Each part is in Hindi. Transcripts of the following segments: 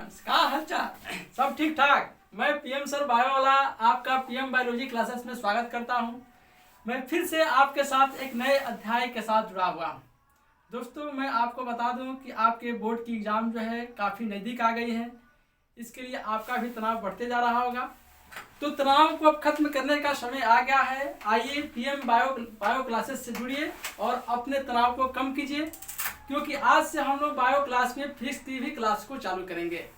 स्टूडेंट्स, का हालचाल? सब ठीक ठाक। मैं पीएम सर बायो वाला आपका पीएम बायोलॉजी क्लासेस में स्वागत करता हूं। मैं फिर से आपके साथ एक नए अध्याय के साथ जुड़ा हुआ हूं। दोस्तों, मैं आपको बता दूं कि आपके बोर्ड की एग्ज़ाम जो है काफ़ी नज़दीक आ गई है। इसके लिए आपका भी तनाव बढ़ते जा रहा होगा, तो तनाव को अब खत्म करने का समय आ गया है। आइए पीएम बायो क्लासेस से जुड़िए और अपने तनाव को कम कीजिए, क्योंकि आज से हम लोग बायो क्लास में फिजिक्स की भी क्लास को चालू करेंगे।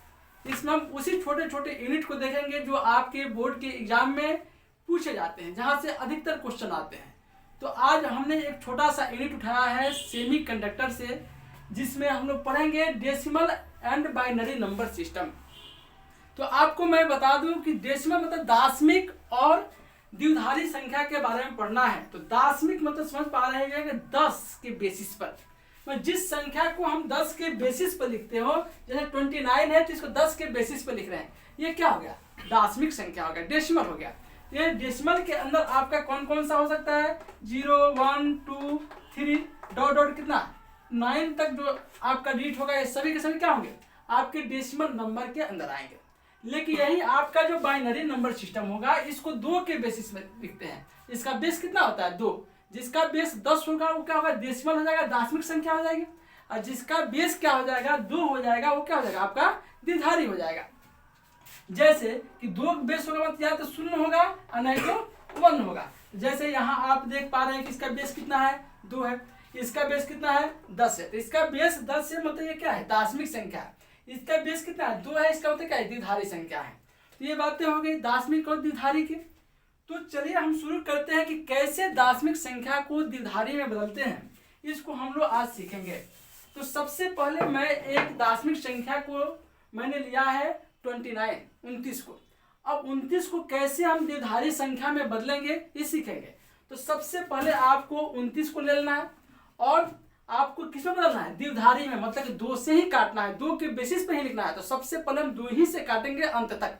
इसमें हम उसी छोटे छोटे यूनिट को देखेंगे जो आपके बोर्ड के एग्जाम में पूछे जाते हैं, जहां से अधिकतर क्वेश्चन आते हैं। तो आज हमने एक छोटा सा यूनिट उठाया है सेमी कंडक्टर से, जिसमें हम लोग पढ़ेंगे decimal and binary number system. तो आपको मैं बता दूं कि डेसिमल मतलब दाशमिक और द्विधारी संख्या के बारे में पढ़ना है। तो दाशमिक मतलब समझ पा रहे हैं कि 10 के बेसिस पर, जिस संख्या को हम 10 के बेसिस पर लिखते हो, जैसे 29 है तो इसको 10 के बेसिस पर लिख रहे हैं, ये क्या हो गया? दाशमिक संख्या हो गया, डेसिमल हो गया। ये डेसिमल के अंदर आपका कौन कौन सा हो सकता है? 0, 1, 2, 3 डॉट डॉट कितना 9 तक जो आपका डिजिट होगा, ये सभी के सभी क्या होंगे? आपके डेसिमल नंबर के अंदर आएंगे। लेकिन यही आपका जो बाइनरी नंबर सिस्टम होगा, इसको 2 के बेसिस में लिखते हैं। इसका बेस कितना होता है? 2। जिसका बेस 10 होगा वो क्या होगा? डेसिमल हो जाएगा, दाशमिक संख्या हो जाएगी। और जिसका बेस क्या हो जाएगा? 2 हो जाएगा, वो क्या हो जाएगा? आपका द्विधारी हो जाएगा। जैसे कि 2 बेस होगा मतलब या तो 0 होगा और नहीं तो 1 होगा। जैसे यहाँ आप देख पा रहे हैं कि इसका बेस कितना है? 2 है। इसका बेस कितना है? 10 है। तो इसका बेस 10 है, मतलब ये क्या है? दाशमिक संख्या है। इसका बेस कितना है? 2 है। इसका मतलब क्या है? द्विधारी संख्या है। तो ये बातें हो गई दाशमिक और द्विधारी की। तो चलिए हम शुरू करते हैं कि कैसे दाशमिक संख्या को द्विधारी में बदलते हैं। इसको हम लोग आज सीखेंगे। तो सबसे पहले मैं एक दाशमिक संख्या को मैंने लिया है 29, 29 को। अब 29 को कैसे हम द्विधारी संख्या में बदलेंगे ये सीखेंगे। तो सबसे पहले आपको 29 को ले लेना है और आपको किस में बदलना है? द्विधारी में, मतलब कि 2 से ही काटना है, 2 के बेसिस पे ही लिखना है। तो सबसे पहले हम 2 ही से काटेंगे अंत तक।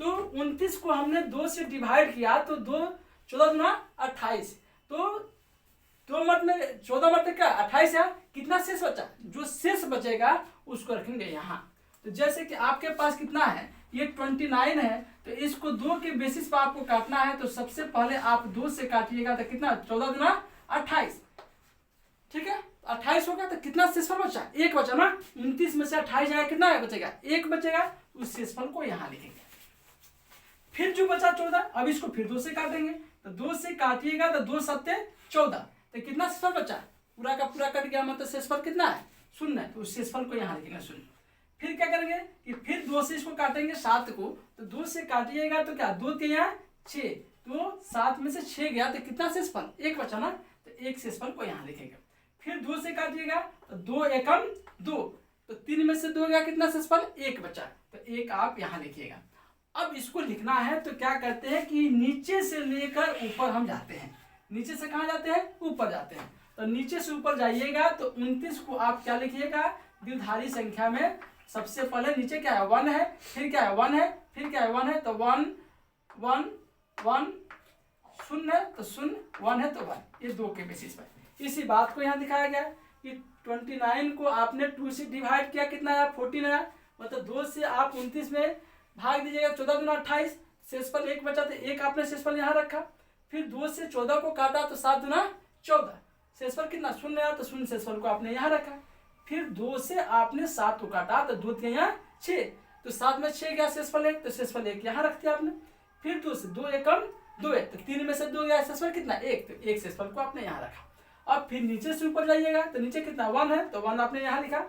तो 29 को हमने 2 से डिवाइड किया तो 2 14 गुना 28। तो 2 मत में 14 मत क्या 28 है। कितना शेष बचा? जो शेष बचेगा उसको रखेंगे यहाँ। तो जैसे कि आपके पास कितना है? ये 29 है। तो इसको 2 के बेसिस पर आपको काटना है। तो सबसे पहले आप 2 से काटिएगा तो कितना? 14 गुना 28। ठीक है, 28 होगा। तो कितना शेषफल बचा? 1 बचा ना। 29 में से 28 जाएगा, कितना बचेगा? 1 बचेगा। उस शेषफल को यहाँ लिखेंगे। फिर जो बचा 14, अब इसको फिर 2 से काटेंगे। तो 2 से काटिएगा तो 2 7 14। तो कितना शेषफल बचा? पूरा का पूरा कट गया, मतलब शेषफल कितना है? 0। तो उस शेषफल को यहाँ लिखेंगे 0। फिर क्या करेंगे कि फिर 2 से इसको काटेंगे 7 को। तो 2 से काटिएगा तो क्या? 2 के यहाँ 6। तो 7 में से 6 गया तो कितना शेषफल? 1 बचा ना। तो 1 शेषफल को यहाँ लिखेंगे। फिर 2 से काटिएगा तो 2 एकम 2। तो 3 में से 2 गया, कितना शेषफल? 1 बचा। तो 1 आप यहाँ लिखिएगा। अब इसको लिखना है तो क्या करते हैं कि नीचे से लेकर ऊपर हम जाते हैं। नीचे से कहाँ जाते हैं? ऊपर जाते हैं। तो नीचे से ऊपर जाइएगा तो 29 को आप क्या लिखिएगा? द्विधारी संख्या में सबसे पहले नीचे क्या है? 1 है। फिर क्या है? 1 है। फिर क्या है? 1 है। तो 1 1 1 0 है तो 0, 1 है तो 1। ये 2 के बेसिस पर इसी बात को यहाँ दिखाया गया कि 29 को आपने 2 से डिवाइड किया, कितना आया? 14 आया। मतलब 2 से आप 29 में भाग दीजिएगा, 14 गुना 28। शेषफल 1 बचा तो 1 आपने शेषफल यहाँ रखा। फिर 2 से 14 को काटा तो 7 गुना 14। शेषफल कितना? 0 आया। तो 0 शेषफल को आपने यहाँ रखा। फिर 2 से आपने 7 को काटा तो 2 के यहाँ 6। तो 7 में 6 गया, शेषफल 1। तो शेषफल 1 यहाँ रख दिया आपने। फिर 2 से 2 एकम 2 है। तो 3 में से 2 गया, शेषफल कितना? 1। तो 1 शेषफल को आपने यहाँ रखा। अब फिर नीचे से ऊपर जाइएगा तो नीचे कितना? 1 है। तो 1 आपने यहाँ लिखा।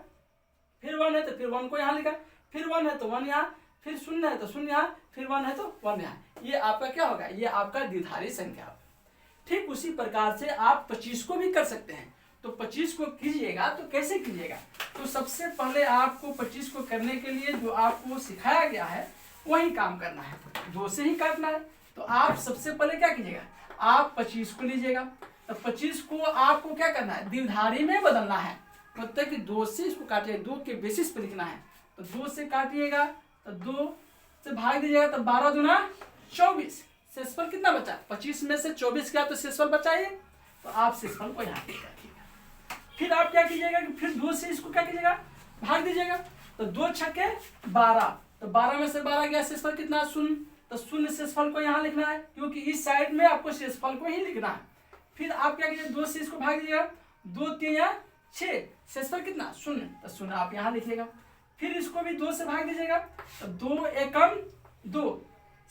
फिर 1 है तो फिर 1 को यहाँ लिखा। फिर 1 है तो 1 यहाँ। फिर 0 है तो 0 यहाँ। फिर 1 है तो 1 यहाँ। ये आपका क्या होगा? ये आपका द्विधारी संख्या होगा। ठीक उसी प्रकार से आप 25 को भी कर सकते हैं। तो 25 को कीजिएगा तो कैसे कीजिएगा? तो सबसे पहले आपको 25 को करने के लिए जो आपको सिखाया गया है वही काम करना है। 2 से ही काटना है। तो आप सबसे पहले क्या कीजिएगा? आप 25 को लीजिएगा। तो 25 को आपको क्या करना है? द्विधारी में बदलना है। मतलब कि 2 से इसको काटिएगा, 2 के बेसिस पर लिखना है। तो 2 से काटिएगा तो 2 से भाग दीजिएगा तो 12 दूना 24। शेषफल कितना बचा? 25 में से 24 गया तो शेषफल बचा ये। तो आप शेषफल को यहाँ पे रखिएगा। फिर आप क्या कीजिएगा कि फिर 2 से इसको क्या कीजिएगा? भाग दीजिएगा। तो 2 छक्के 12, तो 12 में से 12 गया, शेषफल कितना? शून्य। तो शून्य शेषफल को यहाँ लिखना है, क्योंकि इस साइड में आपको शेषफल को ही लिखना है। फिर आप क्या कीजिए, 2 से इसको भाग दीजिएगा, 2 3 या 6, शेषफल कितना? शून्य, तो शून्य आप यहाँ लिखिएगा। फिर इसको भी 2 से भाग दीजिएगा, तो 2 एकम 2,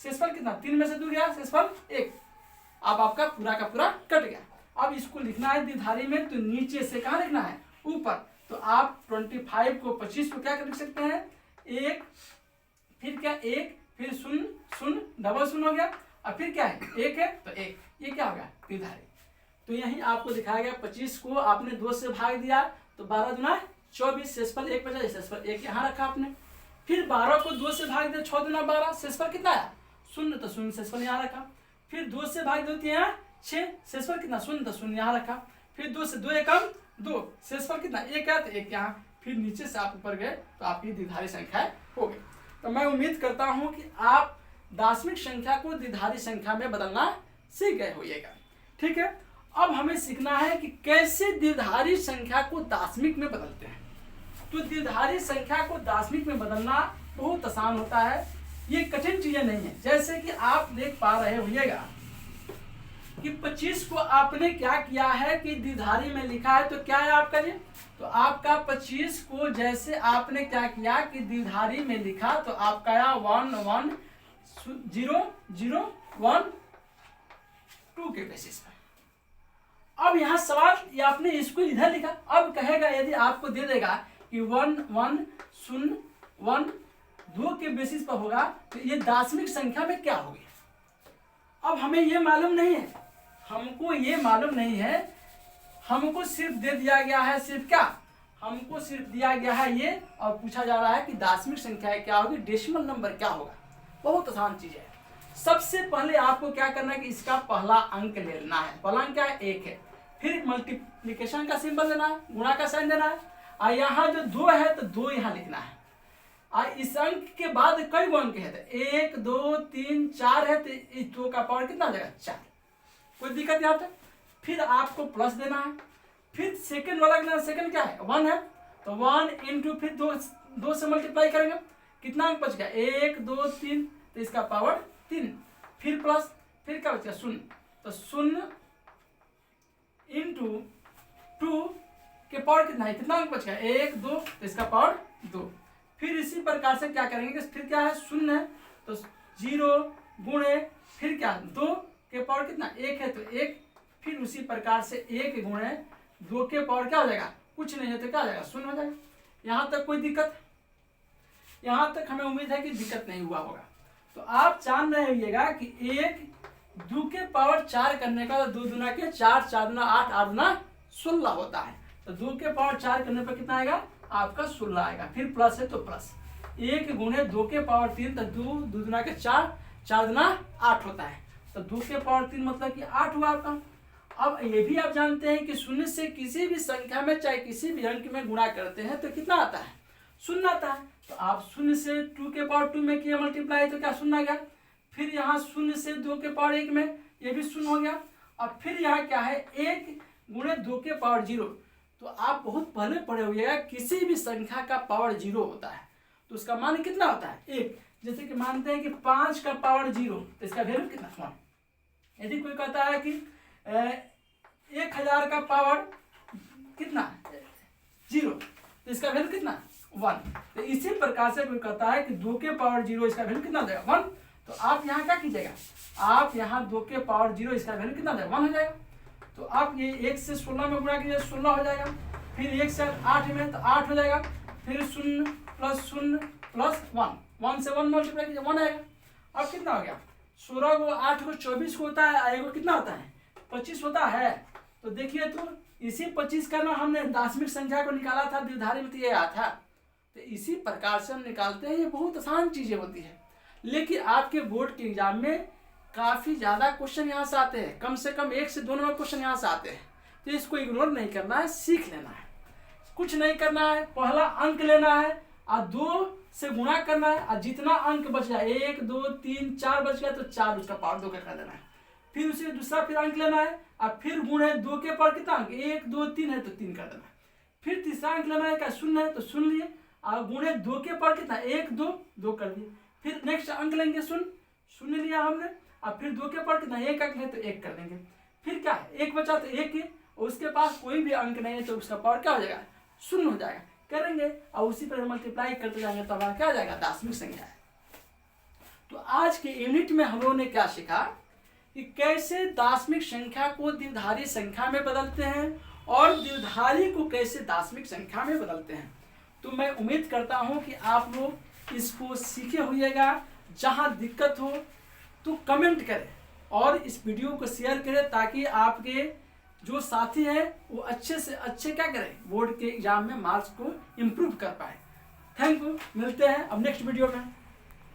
शेषफल कितना? 3 में से 2 गया, शेषफल 1। अब आपका पूरा का पूरा कट गया। अब इसको लिखना है द्विधारी में, तो नीचे से कहाँ लिखना है? ऊपर। तो आप 25 को 25 को क्या लिख सकते हैं? 1, फिर क्या 1, फिर 0 0 डबल 0 हो गया, और फिर क्या है? 1 है तो 1, ये क्या हो गया? द्विधारी। तो यही आपको दिखाया गया, 25 को आपने 2 से भाग दिया, तो 12 दूना 24, शेषफल 1 बचा, शेषफल 1 यहाँ रखा आपने। फिर 12 को 2 से भाग दिया, 6 दूना 12, शेषफल कितना आया? 0, तो 0 शेषफल यहाँ रखा। फिर 2 से भाग दो, यहाँ 6, शेषफल कितना? 0, तो 0 यहाँ रखा। फिर 2 से 2 एकम 2, शेषफल कितना? 1 है तो 1 यहाँ। फिर नीचे से आप ऊपर गए तो आपकी द्विधारी संख्या हो गई। तो मैं उम्मीद करता हूँ कि आप दार्शनिक संख्या को द्विधारी संख्या में बदलना सीख गए होइएगा। ठीक है, अब हमें सीखना है कि कैसे द्विधारी संख्या को दार्शनिक में बदलते हैं। तो द्विधारी संख्या को दार्शनिक में बदलना बहुत आसान होता है, ये कठिन चीजें नहीं है। जैसे कि आप देख पा रहे होइएगा कि 25 को आपने क्या किया है कि द्विधारी में लिखा है, तो क्या है आपका ये? तो आपका 25 को जैसे आपने क्या किया कि द्विधारी में लिखा, तो आपका 1 1 0 0 1 2 के बेसिस पर। अब यहाँ सवाल, ये आपने इसको इधर लिखा, अब कहेगा यदि आपको दे देगा कि 1 1 0 1 2 के बेसिस पर होगा, तो ये दार्शनिक संख्या में क्या होगी? अब हमें ये मालूम नहीं है, हमको ये मालूम नहीं है, हमको सिर्फ दे दिया गया है, सिर्फ क्या? हमको सिर्फ दिया गया है ये, और पूछा जा रहा है कि दार्शनिक संख्या क्या होगी, डेसिमल नंबर क्या होगा। बहुत आसान चीज है। सबसे पहले आपको क्या करना है कि इसका पहला अंक ले लेना है। पहला अंक क्या है? 1 है। फिर मल्टीप्लिकेशन का सिंबल देना है, गुणा का साइन देना है, और यहाँ जो 2 है तो 2 यहाँ लिखना है। और इस अंक के बाद कई गो अंक है, तो 1 2 3 4 है, तो इस 2 का पावर कितना आ जाएगा? 4। कोई दिक्कत यहाँ तक? फिर आपको प्लस देना है। फिर सेकंड वाला लेना, सेकंड क्या है? 1 है, तो 1 इंटू फिर 2 से मल्टीप्लाई करेंगे, कितना अंक बच गया? 1 2 3, तो इसका पावर 3। फिर प्लस, फिर क्या बच गया? 0, तो 0 इंटू 2 के पावर कितना है? कितना अंक बच गया? 1 2, तो इसका पावर 2। फिर इसी प्रकार से क्या करेंगे कि फिर क्या है? 0 है, तो 0 गुणे फिर क्या? 2 के पावर कितना? 1 है, तो 1। फिर उसी प्रकार से 1 गुणे 2 के पावर क्या हो जाएगा? कुछ नहीं है, तो क्या हो जाएगा? 0 हो जाएगा। यहाँ तक कोई दिक्कत? यहाँ तक हमें उम्मीद है कि दिक्कत नहीं हुआ होगा। तो आप जान रहे होइएगा कि 1 2 के पावर 4 करने का, 2 दूना के 4, 4 दूना 8, 8 दूना 16 होता है। तो 2 के पावर 4 करने पर कितना आएगा? आपका 16 आएगा। फिर प्लस है तो प्लस 1 गुणे 2 के पावर 3, तो 2 दूना के 4, 4 दूना 8 होता है। तो 2 के पावर 3 मतलब कि 8 हुआ आपका। अब ये भी आप जानते हैं कि 0 से किसी भी संख्या में, चाहे किसी भी अंक में गुणा करते हैं तो कितना आता है? 0 आता है। तो आप 0 से 2 के पावर 2 में किया मल्टीप्लाई, तो क्या 0 आ गया। फिर यहाँ 0 से 2 के पावर 1 में, ये भी 0 हो गया। और फिर यहाँ क्या है? 1 गुणे 2 के पावर 0। तो आप बहुत पहले पढ़े हुए, किसी भी संख्या का पावर 0 होता है तो उसका मान कितना होता है? 1। जैसे कि मानते हैं कि 5 का पावर 0, तो इसका वैल्यू कितना? 1। यदि कोई कहता है कि 1000 का पावर कितना? 0, तो इसका वैल्यू कितना? 1। तो इसी प्रकार से कोई कहता है कि 2 के पावर 0, इसका वैल्यू कितना देगा? 1। तो आप यहाँ क्या कीजिएगा? आप यहाँ 2 के पावर 0, इसका वैल्यू कितना देगा? 1 हो जाएगा। तो आप ये 1 से 16 में गुणा कीजिए, 16 हो जाएगा। फिर 1 से 8 में, तो 8 हो जाएगा। फिर 0 प्लस 0 प्लस 1, 1 से 1 मल्टीप्लाई कीजिए, 1 आएगा। अब कितना हो गया? 16 को 8 को 24 को होता है, आएगा कितना होता है? 25 होता है। तो देखिए, तो इसी 25 का ना हमने दार्शनिक संख्या को निकाला था, द्विधारी में ये आया था। तो इसी प्रकार से हम निकालते हैं, ये बहुत आसान चीजें होती है। लेकिन आपके बोर्ड के एग्जाम में काफी ज्यादा क्वेश्चन यहाँ से आते हैं, कम से कम 1 से 2 नंबर क्वेश्चन यहाँ से आते हैं। तो इसको इग्नोर नहीं करना है, सीख लेना है। कुछ नहीं करना है, पहला अंक लेना है और 2 से गुणा करना है, और जितना अंक बच जाए, 1 2 3 4 बच गया, तो 4 उसका पावर 2 का कर देना है। फिर उसे दूसरा फिर अंक लेना है, और फिर गुणे 2 के पावर कितना अंक? 1 2 3 है, तो 3 कर देना है। फिर तीसरा अंक लेना है, क्या? 0 है, तो 0 लिए, और गुणे 2 के पर कितना 1 2 2 कर दिए। फिर नेक्स्ट अंक लेंगे शून्य लिया हमने, और फिर 2 के पर कितना 1 अंक है तो 1 कर देंगे। फिर क्या है 1 बचा तो 1 है, और उसके पास कोई भी अंक नहीं है तो उसका पावर क्या हो जाएगा 0 हो जाएगा। करेंगे और उसी पर मल्टीप्लाई करते जाएंगे तो हमारा क्या हो जाएगा दार्शनिक संख्या है। तो आज के यूनिट में हम लोगों ने क्या सीखा कि कैसे दार्शनिक संख्या को द्विधारी संख्या में बदलते हैं और द्विधारी को कैसे दार्शनिक संख्या में बदलते हैं। तो मैं उम्मीद करता हूं कि आप लोग इसको सीखे होइएगा। जहां दिक्कत हो तो कमेंट करें और इस वीडियो को शेयर करें ताकि आपके जो साथी हैं वो अच्छे से अच्छे क्या करें बोर्ड के एग्जाम में मार्क्स को इम्प्रूव कर पाए। थैंक यू, मिलते हैं अब नेक्स्ट वीडियो में।